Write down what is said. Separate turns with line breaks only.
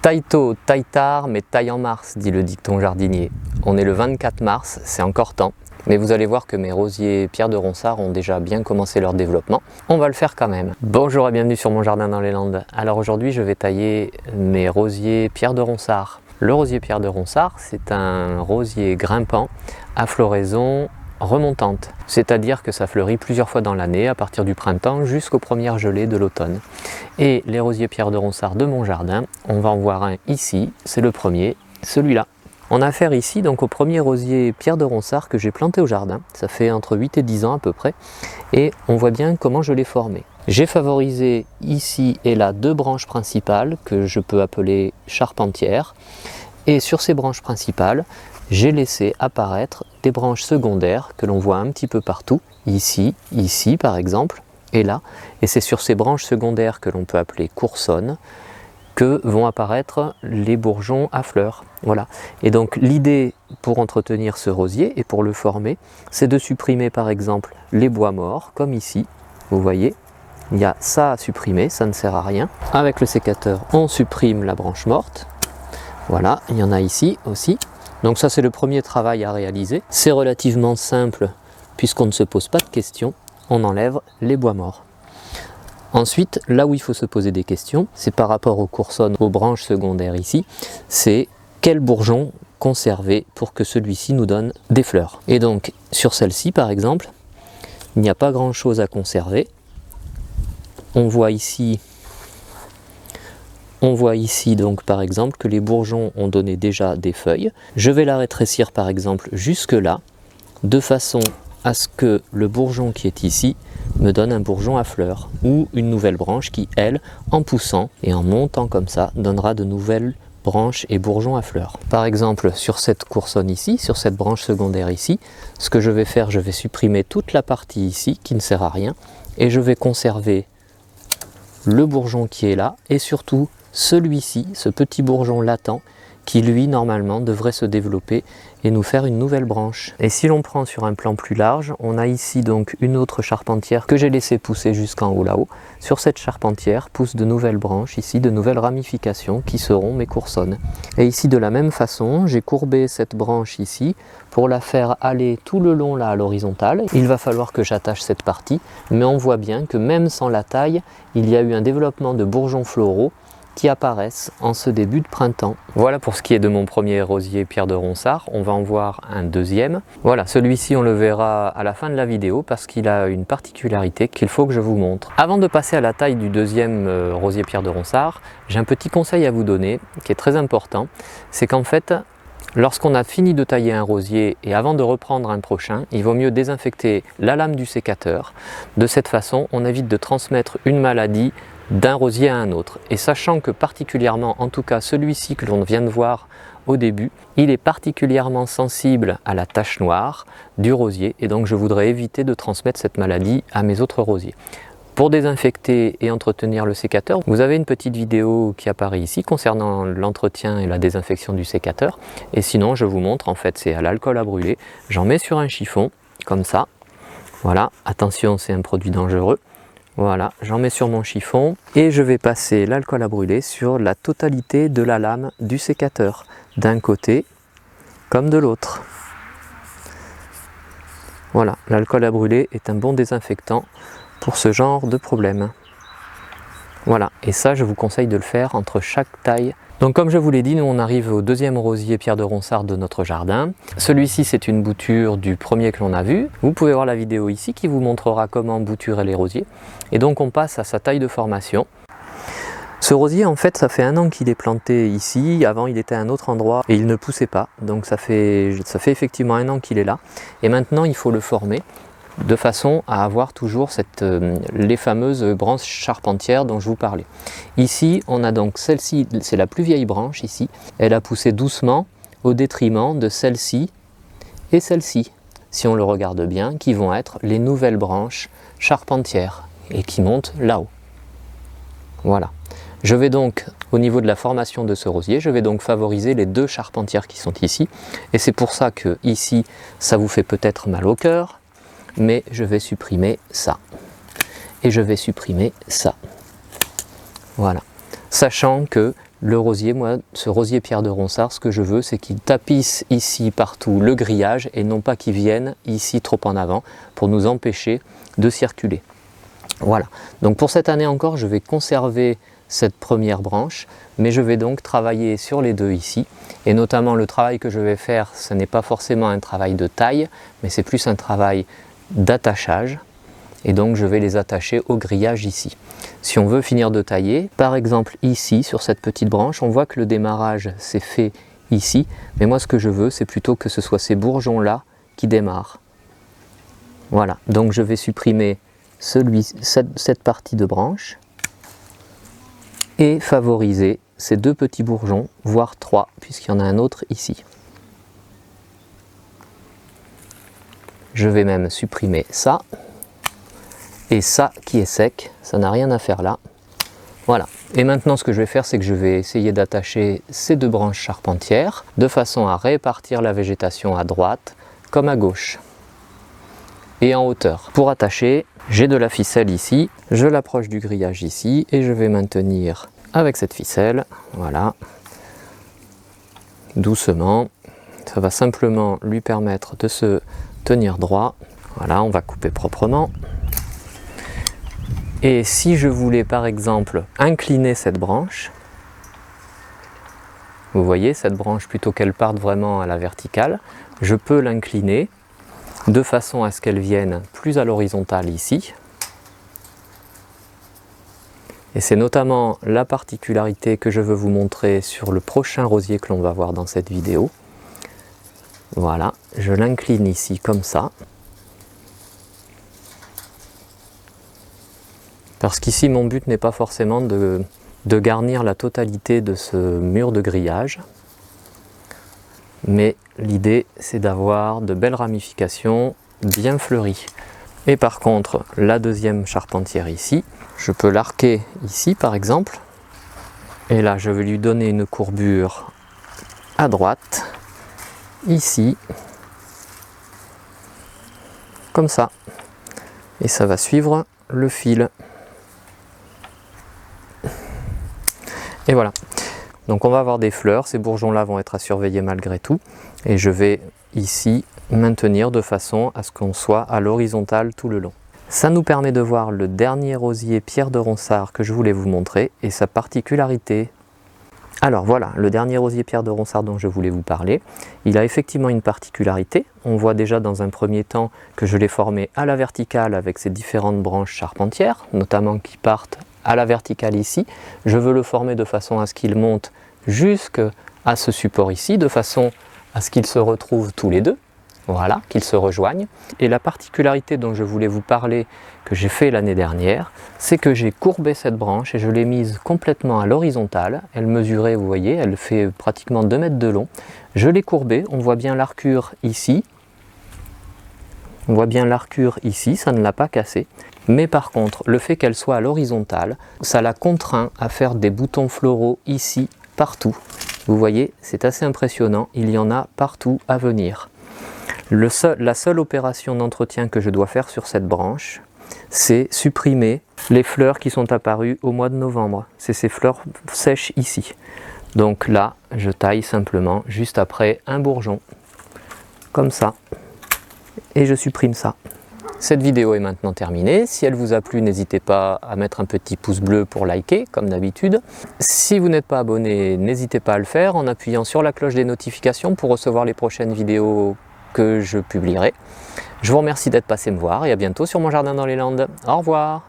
Taille tôt, taille tard, mais taille en mars, dit le dicton jardinier. On est le 24 mars, c'est encore temps. Mais vous allez voir que mes rosiers Pierre de Ronsard ont déjà bien commencé leur développement. On va le faire quand même. Bonjour et bienvenue sur mon jardin dans les Landes. Alors aujourd'hui je vais tailler mes rosiers Pierre de Ronsard. Le rosier Pierre de Ronsard, c'est un rosier grimpant à floraison remontante. C'est-à-dire que ça fleurit plusieurs fois dans l'année, à partir du printemps jusqu'aux premières gelées de l'automne. Et les rosiers Pierre de Ronsard de mon jardin, on va en voir un ici, c'est le premier, celui-là. On a affaire ici donc au premier rosier Pierre de Ronsard que j'ai planté au jardin. Ça fait entre 8 et 10 ans à peu près. Et on voit bien comment je l'ai formé. J'ai favorisé ici et là deux branches principales que je peux appeler charpentières. Et sur ces branches principales, j'ai laissé apparaître des branches secondaires que l'on voit un petit peu partout. Ici par exemple, et là. Et c'est sur ces branches secondaires que l'on peut appeler coursonnes que vont apparaître les bourgeons à fleurs. Voilà. Et donc l'idée pour entretenir ce rosier et pour le former, c'est de supprimer par exemple les bois morts, comme ici. Vous voyez, il y a ça à supprimer, ça ne sert à rien. Avec le sécateur, on supprime la branche morte. Voilà, il y en a ici aussi. Donc ça c'est le premier travail à réaliser. C'est relativement simple puisqu'on ne se pose pas de questions. On enlève les bois morts. Ensuite, là où il faut se poser des questions, c'est par rapport aux coursonnes, aux branches secondaires ici, c'est quel bourgeon conserver pour que celui-ci nous donne des fleurs. Et donc, sur celle-ci par exemple, il n'y a pas grand-chose à conserver. On voit ici donc par exemple que les bourgeons ont donné déjà des feuilles. Je vais la rétrécir par exemple jusque là, de façon à ce que le bourgeon qui est ici me donne un bourgeon à fleurs ou une nouvelle branche qui, elle, en poussant et en montant comme ça, donnera de nouvelles branches et bourgeons à fleurs. Par exemple, sur cette coursonne ici, sur cette branche secondaire ici, ce que je vais faire, je vais supprimer toute la partie ici qui ne sert à rien et je vais conserver le bourgeon qui est là et surtout celui-ci, ce petit bourgeon latent qui lui normalement devrait se développer et nous faire une nouvelle branche. Et si l'on prend sur un plan plus large, on a ici donc une autre charpentière que j'ai laissé pousser jusqu'en haut là-haut. Sur cette charpentière poussent de nouvelles branches, ici de nouvelles ramifications qui seront mes coursonnes. Et ici de la même façon, j'ai courbé cette branche ici pour la faire aller tout le long là à l'horizontale. Il va falloir que j'attache cette partie, mais on voit bien que même sans la taille, il y a eu un développement de bourgeons floraux qui apparaissent en ce début de printemps. Voilà pour ce qui est de mon premier rosier Pierre de Ronsard. On va en voir un deuxième. Voilà, celui-ci on le verra à la fin de la vidéo parce qu'il a une particularité qu'il faut que je vous montre. Avant de passer à la taille du deuxième rosier Pierre de Ronsard, j'ai un petit conseil à vous donner qui est très important. C'est qu'en fait, lorsqu'on a fini de tailler un rosier et avant de reprendre un prochain, il vaut mieux désinfecter la lame du sécateur. De cette façon, on évite de transmettre une maladie d'un rosier à un autre. Et sachant que particulièrement, en tout cas celui-ci que l'on vient de voir au début, il est particulièrement sensible à la tache noire du rosier et donc je voudrais éviter de transmettre cette maladie à mes autres rosiers. Pour désinfecter et entretenir le sécateur, vous avez une petite vidéo qui apparaît ici concernant l'entretien et la désinfection du sécateur. Et sinon, je vous montre, en fait, c'est à l'alcool à brûler. J'en mets sur un chiffon, comme ça. Voilà, attention, c'est un produit dangereux. Voilà, j'en mets sur mon chiffon et je vais passer l'alcool à brûler sur la totalité de la lame du sécateur, d'un côté comme de l'autre. Voilà, l'alcool à brûler est un bon désinfectant pour ce genre de problème. Voilà, et ça je vous conseille de le faire entre chaque taille. Donc comme je vous l'ai dit, nous on arrive au deuxième rosier Pierre de Ronsard de notre jardin. Celui-ci c'est une bouture du premier que l'on a vu. Vous pouvez voir la vidéo ici qui vous montrera comment bouturer les rosiers. Et donc on passe à sa taille de formation. Ce rosier en fait ça fait 1 an qu'il est planté ici, avant il était à un autre endroit et il ne poussait pas. Donc ça fait effectivement 1 an qu'il est là. Et maintenant il faut le former de façon à avoir toujours les fameuses branches charpentières dont je vous parlais. Ici, on a donc celle-ci, c'est la plus vieille branche ici. Elle a poussé doucement au détriment de celle-ci et celle-ci, si on le regarde bien, qui vont être les nouvelles branches charpentières et qui montent là-haut. Voilà. Je vais donc, au niveau de la formation de ce rosier, je vais donc favoriser les deux charpentières qui sont ici. Et c'est pour ça que ici, ça vous fait peut-être mal au cœur. Mais je vais supprimer ça. Et je vais supprimer ça. Voilà. Sachant que le rosier, moi, ce rosier pierre de Ronsard, ce que je veux, c'est qu'il tapisse ici partout le grillage et non pas qu'il vienne ici trop en avant pour nous empêcher de circuler. Voilà, donc pour cette année encore, je vais conserver cette première branche, mais je vais donc travailler sur les deux ici, et notamment le travail que je vais faire, ce n'est pas forcément un travail de taille, mais c'est plus un travail d'attachage, et donc je vais les attacher au grillage ici. Si on veut finir de tailler, par exemple ici, sur cette petite branche, on voit que le démarrage s'est fait ici, mais moi ce que je veux, c'est plutôt que ce soit ces bourgeons-là qui démarrent. Voilà, donc je vais supprimer cette partie de branche, et favoriser ces deux petits bourgeons, voire trois, puisqu'il y en a un autre ici. Je vais même supprimer ça, et ça qui est sec, ça n'a rien à faire là. Voilà, et maintenant ce que je vais faire, c'est que je vais essayer d'attacher ces deux branches charpentières, de façon à répartir la végétation à droite comme à gauche, et en hauteur. Pour attacher, j'ai de la ficelle ici, je l'approche du grillage ici et je vais maintenir avec cette ficelle, voilà, doucement. Ça va simplement lui permettre de se tenir droit. Voilà, on va couper proprement. Et si je voulais par exemple incliner cette branche, vous voyez cette branche, plutôt qu'elle parte vraiment à la verticale, je peux l'incliner de façon à ce qu'elle vienne plus à l'horizontale ici. Et c'est notamment la particularité que je veux vous montrer sur le prochain rosier que l'on va voir dans cette vidéo. Voilà, je l'incline ici comme ça. Parce qu'ici mon but n'est pas forcément de garnir la totalité de ce mur de grillage. Mais l'idée, c'est d'avoir de belles ramifications bien fleuries. Et par contre, la deuxième charpentière ici, je peux l'arquer ici par exemple. Et là, je vais lui donner une courbure à droite, ici, comme ça. Et ça va suivre le fil. Et voilà. Donc on va avoir des fleurs, ces bourgeons-là vont être à surveiller malgré tout. Et je vais ici maintenir de façon à ce qu'on soit à l'horizontale tout le long. Ça nous permet de voir le dernier rosier pierre de Ronsard que je voulais vous montrer et sa particularité. Alors voilà, le dernier rosier pierre de Ronsard dont je voulais vous parler, il a effectivement une particularité. On voit déjà dans un premier temps que je l'ai formé à la verticale avec ses différentes branches charpentières, notamment qui partent à la verticale ici. Je veux le former de façon à ce qu'il monte jusqu'à ce support ici, de façon à ce qu'ils se retrouvent tous les deux. Voilà, qu'ils se rejoignent. Et la particularité dont je voulais vous parler, que j'ai fait l'année dernière, c'est que j'ai courbé cette branche et je l'ai mise complètement à l'horizontale. Elle mesurait, vous voyez, elle fait pratiquement 2 mètres de long. Je l'ai courbée, on voit bien l'arcure ici. On voit bien l'arcure ici, ça ne l'a pas cassée. Mais par contre, le fait qu'elle soit à l'horizontale, ça la contraint à faire des boutons floraux ici, partout. Vous voyez, c'est assez impressionnant, il y en a partout à venir. La seule opération d'entretien que je dois faire sur cette branche, c'est supprimer les fleurs qui sont apparues au mois de novembre. C'est ces fleurs sèches ici. Donc là, je taille simplement juste après un bourgeon, comme ça, et je supprime ça. Cette vidéo est maintenant terminée. Si elle vous a plu, n'hésitez pas à mettre un petit pouce bleu pour liker, comme d'habitude. Si vous n'êtes pas abonné, n'hésitez pas à le faire en appuyant sur la cloche des notifications pour recevoir les prochaines vidéos que je publierai. Je vous remercie d'être passé me voir et à bientôt sur Mon Jardin dans les Landes. Au revoir.